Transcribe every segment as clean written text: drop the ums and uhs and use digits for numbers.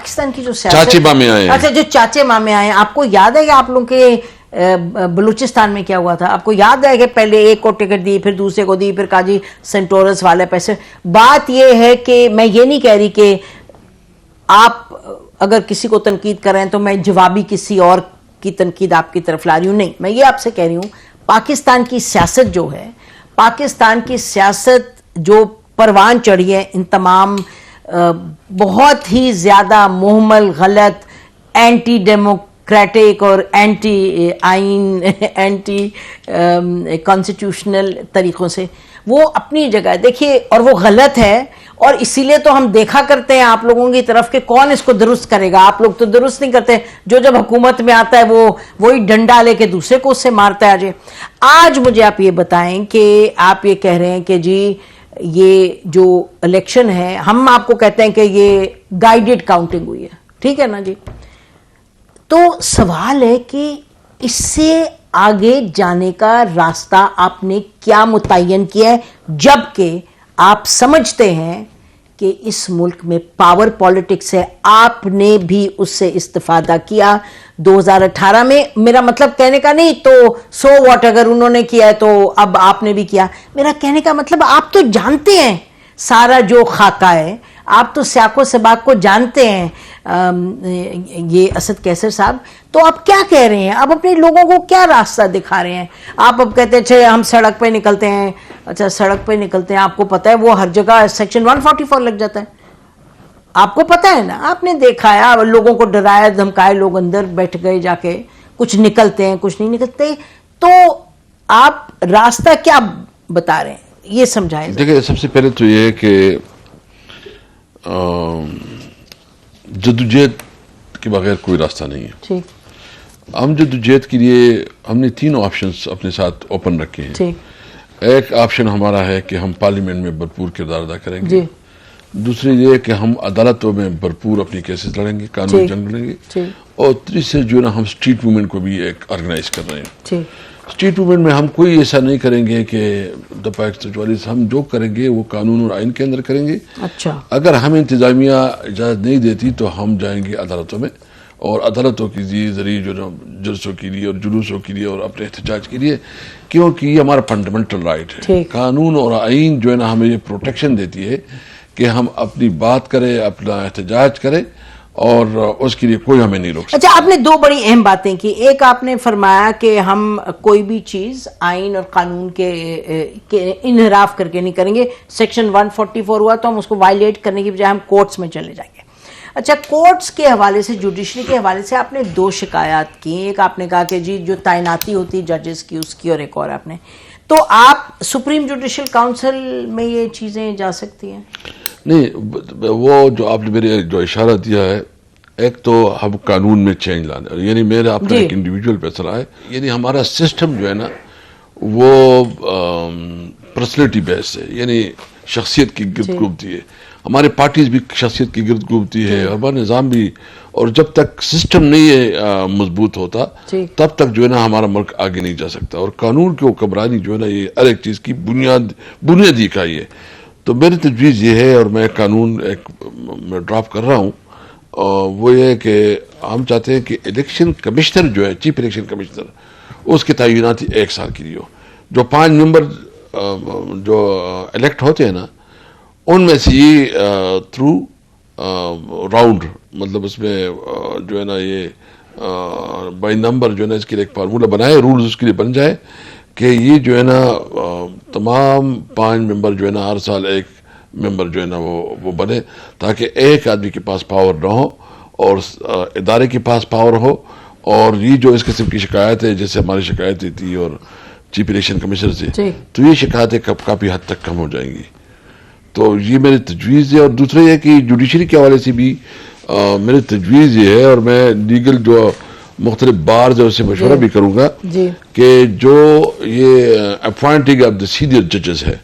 پاکستان کی جو چاچے مامے آئے ہیں. اچھا جو چاچے مامے آئے ہیں, آپ کو یاد ہے کہ آپ لوگوں کے بلوچستان میں کیا ہوا تھا؟ آپ کو یاد ہے کہ پہلے ایک کو ٹکٹ دی, پھر دوسرے کو دی, پھر کہا جی سینٹورس والے پیسے. بات یہ ہے کہ میں یہ نہیں کہہ رہی کہ آپ اگر کسی کو تنقید کر رہے ہیں تو میں جوابی کسی اور کی تنقید آپ کی طرف لا رہی ہوں, نہیں. میں یہ آپ سے کہہ رہی ہوں پاکستان کی سیاست جو ہے, پاکستان کی سیاست جو پروان چڑھی ہے ان تمام بہت ہی زیادہ محمل, غلط, اینٹی ڈیموکریٹک اور اینٹی آئین, اینٹی کانسٹیٹیوشنل طریقوں سے, وہ اپنی جگہ دیکھیے, اور وہ غلط ہے. اور اسی لیے تو ہم دیکھا کرتے ہیں آپ لوگوں کی طرف کہ کون اس کو درست کرے گا. آپ لوگ تو درست نہیں کرتے, جو جب حکومت میں آتا ہے وہی ڈنڈا لے کے دوسرے کو اس سے مارتا ہے. آج مجھے آپ یہ بتائیں کہ آپ یہ کہہ رہے ہیں کہ جی یہ جو الیکشن ہے, ہم آپ کو کہتے ہیں کہ یہ گائیڈڈ کاؤنٹنگ ہوئی ہے, ٹھیک ہے نا جی. تو سوال ہے کہ اس سے آگے جانے کا راستہ آپ نے کیا متعین کیا ہے, جبکہ آپ سمجھتے ہیں کہ اس ملک میں پاور پالیٹکس ہے, آپ نے بھی اس سے استفادہ کیا 2018 میں. میرا مطلب کہنے کا نہیں تو سو واٹ, اگر انہوں نے کیا ہے تو اب آپ نے بھی کیا. میرا کہنے کا مطلب آپ تو جانتے ہیں سارا جو خاکہ ہے, آپ تو سیاق و سباق کو جانتے ہیں یہ اسد کیسر صاحب. تو آپ کیا کہہ رہے ہیں, آپ اپنے لوگوں کو کیا راستہ دکھا رہے ہیں؟ آپ اب کہتے ہیں اچھا ہم سڑک پہ نکلتے ہیں, اچھا سڑک پہ نکلتے ہیں, آپ کو پتہ ہے وہ ہر جگہ سیکشن 144 لگ جاتا ہے, آپ کو پتہ ہے نا, آپ نے دیکھا ہے, لوگوں کو ڈرایا دھمکائے, لوگ اندر بیٹھ گئے جا کے, کچھ نکلتے ہیں کچھ نہیں نکلتے. تو آپ راستہ کیا بتا رہے ہیں یہ سمجھائیں. دیکھیں سب سے پہلے تو یہ ہے کہ جدوجہد کے بغیر کوئی راستہ نہیں ہے. ٹھیک, ہم جدوجہد کے لیے ہم نے 3 آپشنز اپنے ساتھ اوپن رکھے ہیں. ٹھیک, ایک آپشن ہمارا ہے کہ ہم پارلیمنٹ میں بھرپور کردار ادا کریں گے. جی, دوسری یہ کہ ہم عدالتوں میں بھرپور اپنی کیسز لڑیں گے, قانون جنگ لڑیں گے. ٹھیک, اور تیسرے جو ہے نا ہم اسٹریٹ موومنٹ کو بھی ایک آرگنائز کر رہے ہیں. ٹھیک, اسٹریٹ موومنٹ میں ہم کوئی ایسا نہیں کریں گے کہ دفعہ 144, ہم جو کریں گے وہ قانون اور آئین کے اندر کریں گے. اچھا, اگر ہمیں انتظامیہ اجازت نہیں دیتی تو ہم جائیں گے عدالتوں میں, اور عدالتوں کے ذریعے جو جلسوں کے لیے اور جلوسوں کے لیے اور اپنے احتجاج کے لیے, کیونکہ یہ ہمارا فنڈامنٹل رائٹ ہے. قانون اور آئین جو ہے نا ہمیں یہ پروٹیکشن دیتی ہے کہ ہم اپنی بات کریں, اپنا احتجاج کریں, اور اس کے لیے کوئی ہمیں نہیں روک سکتا. اچھا, آپ نے 2 بڑی اہم باتیں کی. ایک آپ نے فرمایا کہ ہم کوئی بھی چیز آئین اور قانون کے انحراف کر کے نہیں کریں گے. سیکشن 144 ہوا تو ہم اس کو وائلیٹ کرنے کی بجائے ہم کورٹس میں چلے جائیں گے. اچھا, کورٹس کے حوالے سے, جوڈیشری کے حوالے سے آپ نے 2 شکایات کی. ایک آپ نے کہا کہ جی جو تعیناتی ہوتی ججز کی اس کی, اور ایک اور آپ نے, تو آپ سپریم جوڈیشل کاؤنسل میں یہ چیزیں جا سکتی ہیں؟ نہیں, وہ جو آپ نے میرے جو اشارہ دیا ہے, ایک تو ہم قانون میں چینج لانے, یعنی میرا اپنا ایک انڈیویجول فیصلہ ہے. یعنی ہمارا سسٹم جو ہے نا وہ پرسنلٹی بیس ہے, یعنی شخصیت کی گرد گھومتی ہے. ہمارے پارٹیز بھی شخصیت کی گرد گھومتی ہے, ہمارا نظام بھی. اور جب تک سسٹم نہیں ہے مضبوط ہوتا تب تک جو ہے نا ہمارا ملک آگے نہیں جا سکتا. اور قانون کی حکمرانی جو ہے نا یہ ہر ایک چیز کی بنیادی اکائی ہے. تو میری تجویز یہ ہے, اور میں قانون میں ڈرافٹ کر رہا ہوں, وہ یہ ہے کہ ہم چاہتے ہیں کہ الیکشن کمشنر جو ہے, چیف الیکشن کمشنر, اس کی تعیناتی 1 سال کی لیے ہو. جو 5 ممبر جو الیکٹ ہوتے ہیں نا, ان میں سے یہ تھرو راؤنڈ, مطلب اس میں جو ہے نا یہ بائی نمبر جو ہے نا اس کے لیے ایک فارمولہ بنائے, رولز اس کے لیے بن جائے کہ یہ جو ہے نا تمام 5 ممبر جو ہے نا ہر سال 1 ممبر جو ہے نا وہ بنے, تاکہ ایک آدمی کے پاس پاور نہ ہو اور ادارے کے پاس پاور ہو. اور یہ جو اس قسم کی شکایت ہے, جیسے ہماری شکایتیں تھی اور چیف الیکشن کمیشنر سے, تو یہ شکایتیں کافی حد تک کم ہو جائیں گی. تو یہ میری تجویز ہے. اور دوسرا یہ کہ جوڈیشری کے حوالے سے بھی میری تجویز یہ ہے, اور میں لیگل جو مختلف بارز ہے اس سے مشورہ بھی کروں گا کہ جو یہ اپوائنٹنگ آف دا سینئر ججز ہے,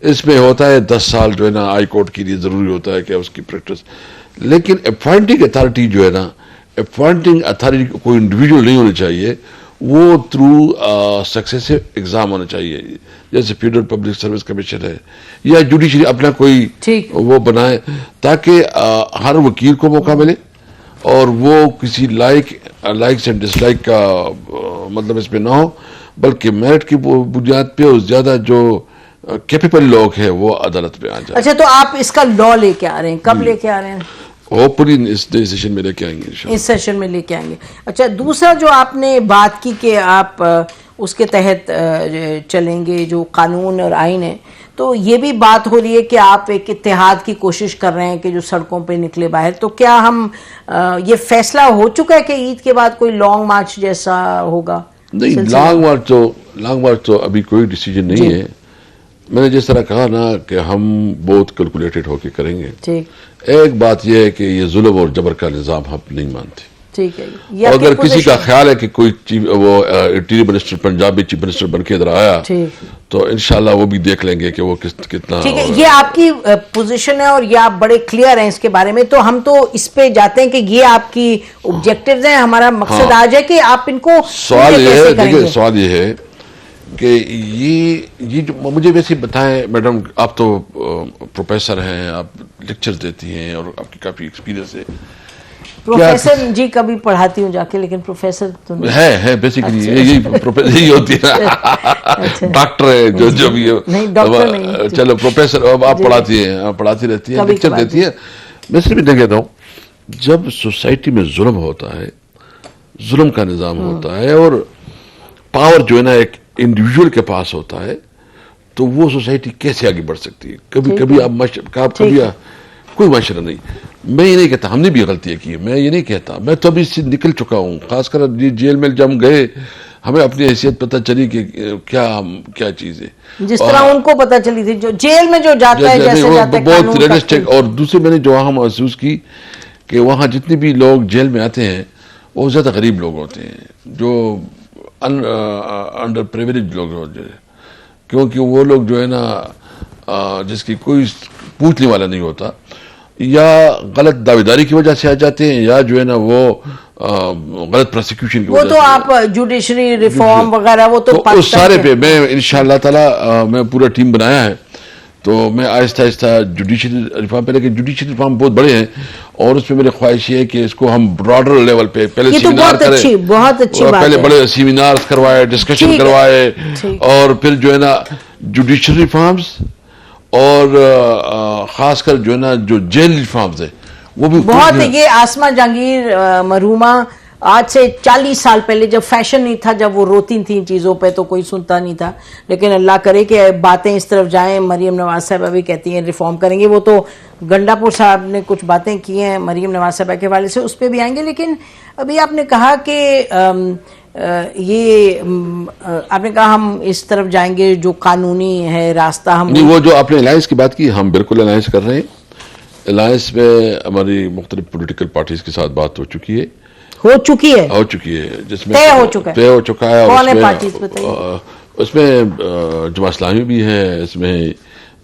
اس میں ہوتا ہے 10 سال جو ہے نا ہائی کورٹ کے لیے ضروری ہوتا ہے کہ اس کی پریکٹس. لیکن اپوائنٹنگ اتھارٹی جو ہے نا, اپوائنٹنگ اتھارٹی کوئی انڈیویجول نہیں ہونی چاہیے, وہ تھرو سکسیسو ایگزام ہونا چاہیے, جیسے فیڈرل پبلک سروس کمیشن ہے, یا جوڈیشری اپنا کوئی وہ بنائے تاکہ ہر وکیل کو موقع ملے, اور وہ کسی لائکس اینڈ ڈس لائک کا مطلب اس پہ نہ ہو، بلکہ میرٹ کی بنیاد پہ زیادہ جو کیپیبل لوگ ہیں وہ عدالت پہ آ جائیں۔ اچھا، تو آپ اس کا لا لے کے آ رہے ہیں، کب لے کے آ رہے ہیں؟ ہوپفلی اس نئے سیشن میں لے کے آئیں گے انشاءاللہ۔ اس سیشن میں لے کے آئیں گے۔ اچھا، دوسرا جو آپ نے بات کی کہ آپ اس کے تحت چلیں گے جو قانون اور آئین ہے، تو یہ بھی بات ہو رہی ہے کہ آپ ایک اتحاد کی کوشش کر رہے ہیں کہ جو سڑکوں پہ نکلے باہر، تو کیا ہم یہ فیصلہ ہو چکا ہے کہ عید کے بعد کوئی لانگ مارچ جیسا ہوگا؟ نہیں، لانگ مارچ تو ابھی کوئی ڈیسیجن نہیں ہے۔ میں نے جس طرح کہا نا کہ ہم بہت کیلکولیٹڈ ہو کے کریں گے۔ ٹھیک، ایک بات یہ ہے کہ یہ ظلم اور جبر کا نظام ہم نہیں مانتے۔ ٹھیک ہے، اور اگر کسی کا خیال ہے کہ کوئی وہ انٹیریئر منسٹر پنجاب میں چیف منسٹر بن کے ادھر آیا تو انشاءاللہ وہ بھی دیکھ لیں گے کہ وہ کتنا۔ ٹھیک ہے، یہ آپ کی پوزیشن ہے اور یہ آپ بڑے کلیئر ہیں اس کے بارے میں، تو ہم تو اس پہ جاتے ہیں کہ یہ آپ کی آبجیکٹیوز ہیں، ہمارا مقصد آج ہے کہ آپ ان کو سوال یہ ہے کہ یہ جو مجھے ویسے بتائیں میڈم، آپ تو پروفیسر ہیں، آپ لیکچر دیتی ہیں اور آپ کی کافی ایکسپیرینس ہے۔ پروفیسر جی کبھی پڑھاتی ہوں جا کے، لیکن پروفیسر تو ہے بیسیکلی یہی ہوتی ہے، ڈاکٹر ہے جو بھی ہے، چلو پروفیسر آپ پڑھاتی ہیں، آپ پڑھاتی رہتی ہیں، لیکچر دیتی ہیں۔ میں صرف اتنا کہتا ہوں، جب سوسائٹی میں ظلم ہوتا ہے، ظلم کا نظام ہوتا ہے اور پاور جو ہے نا ایک انڈیویجول کے پاس ہوتا ہے، تو وہ سوسائٹی کیسے آگے بڑھ سکتی ہے؟ کبھی آپ کوئی معاشرہ نہیں۔ میں یہ نہیں کہتا ہم نے بھی غلطیاں کی، میں یہ نہیں کہتا، میں تو ابھی سے نکل چکا ہوں، خاص کر جیل میں جب ہم گئے ہمیں اپنی حیثیت پتہ چلی کہ کیا چیز ہے، جس طرح ان کو پتہ چلی تھی، جو جیل میں جو جاتا ہے جیسے جاتا ہے بہت ریئلسٹک۔ اور دوسرے میں نے جو وہاں محسوس کی کہ وہاں جتنے بھی لوگ جیل میں آتے ہیں وہ زیادہ غریب لوگ ہوتے ہیں، جو انڈر پریویلیج لوگ ہوتے ہیں، کیونکہ وہ لوگ جو ہے نا جس کی کوئی پوچھنے والا نہیں ہوتا، یا غلط دعویداری کی وجہ سے آ جاتے ہیں، یا جو ہے نا وہ غلط پروسیکیوشن کی وجہ سے۔ وہ تو آپ جوڈیشری ریفارم وغیرہ وہ تو اس سارے پہ میں انشاءاللہ تعالی میں پورا ٹیم بنایا ہے، تو میں آہستہ آہستہ جوڈیشری ریفارم پہ، لیکن جوڈیشری ریفارم بہت بڑے ہیں اور اس میں میری خواہش یہ ہے کہ اس کو ہم براڈر لیول پہ پہلے سیمینار کریں، بہت اچھی بات ہے، پہلے بڑے سیمینار کروائے، ڈسکشن کروائے، اور پھر جو ہے نا جوڈیشری ریفارمز اور خاص کر جو ہے نا جو جیل ریفارمز ہے وہ بھی بہت۔ یہ آسمہ جہانگیر مرحومہ آج سے 40 سال پہلے جب فیشن نہیں تھا، جب وہ روتی تھیں چیزوں پہ تو کوئی سنتا نہیں تھا، لیکن اللہ کرے کہ باتیں اس طرف جائیں۔ مریم نواز صاحبہ بھی کہتی ہیں ریفارم کریں گے، وہ تو گنڈا پور صاحب نے کچھ باتیں کی ہیں مریم نواز صاحبہ کے حوالے سے، اس پہ بھی آئیں گے۔ لیکن ابھی آپ نے کہا کہ آپ نے کہا ہم اس طرف جائیں گے جو قانونی ہے راستہ، ہم وہ جو آپ نے الائنس کی بات کی، ہم بالکل الائنس کر رہے ہیں۔ الائنس میں ہماری مختلف پولیٹیکل پارٹیز کے ساتھ بات ہو چکی ہے، جس میں طے ہو چکا ہے۔ کون ہے پارٹیز بتائیے؟ اس میں جماعت اسلامی بھی ہے، اس میں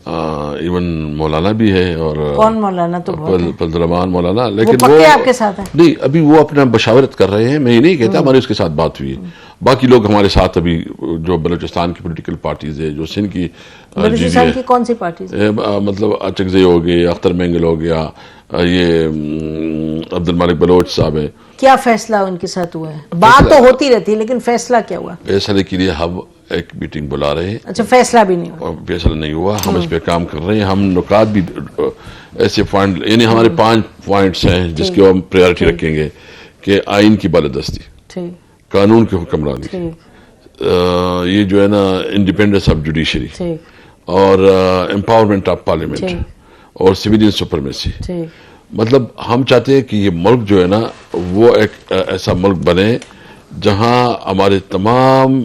ایون مولانا بھی ہے، اور کون مولانا؟ تو فضل الرحمان مولانا، لیکن وہ آپ کے ساتھ ہیں؟ نہیں، ابھی وہ اپنا بشاورت کر رہے ہیں، میں یہ نہیں کہتا، ہماری اس کے ساتھ بات ہوئی ہے۔ باقی لوگ ہمارے ساتھ ابھی جو بلوچستان کی پولیٹیکل پارٹیز ہے، جو سندھ کی، بلوچستان کی کون سی پارٹیز؟ مطلب اچکزئی ہو گئے، اختر مینگل ہو گیا، یہ عبد المالک بلوچ صاحب ہے۔ کیا فیصلہ ان کے ساتھ ہوا ہے؟ بات تو ہوتی رہتی ہے لیکن فیصلہ کیا ہوا؟ فیصلے کے لیے ہم ایک میٹنگ بلا رہے ہیں۔ اچھا، فیصلہ بھی نہیں ہوا؟ فیصلہ نہیں ہوا، ہم اس پہ کام کر رہے ہیں۔ ہم نکات بھی ایسے پوائنٹ، یعنی ہمارے 5 پوائنٹس ہیں جس کے ہم پریارٹی رکھیں گے، کہ آئین کی بالادستی، قانون کی حکمرانی، یہ جو ہے نا انڈیپینڈنس آف جوڈیشری، اور امپاورمنٹ آف پارلیمنٹ، اور سویلین سپرمیسی۔ مطلب ہم چاہتے ہیں کہ یہ ملک جو ہے نا وہ ایک ایسا ملک بنے جہاں ہمارے تمام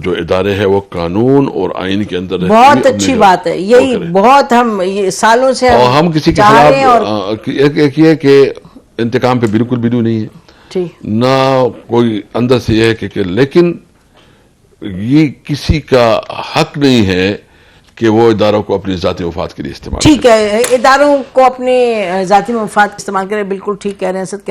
جو ادارے ہیں وہ قانون اور آئین کے اندر رہتے ہیں۔ بہت اچھی بات ہے، یہی بہت ہم یہ سالوں سے ہم کسی کے خلاف، ایک یہ کہ انتقام پہ بالکل بھی نہیں ہے، نہ کوئی اندر سے یہ ہے کہ لیکن یہ کسی کا حق نہیں ہے کہ وہ اداروں کو اپنے ذاتی مفاد کے لیے استعمال کرے۔ ٹھیک ہے، اداروں کو اپنے ذاتی مفاد استعمال کرے، بالکل ٹھیک کہہ رہے ہیں اسد۔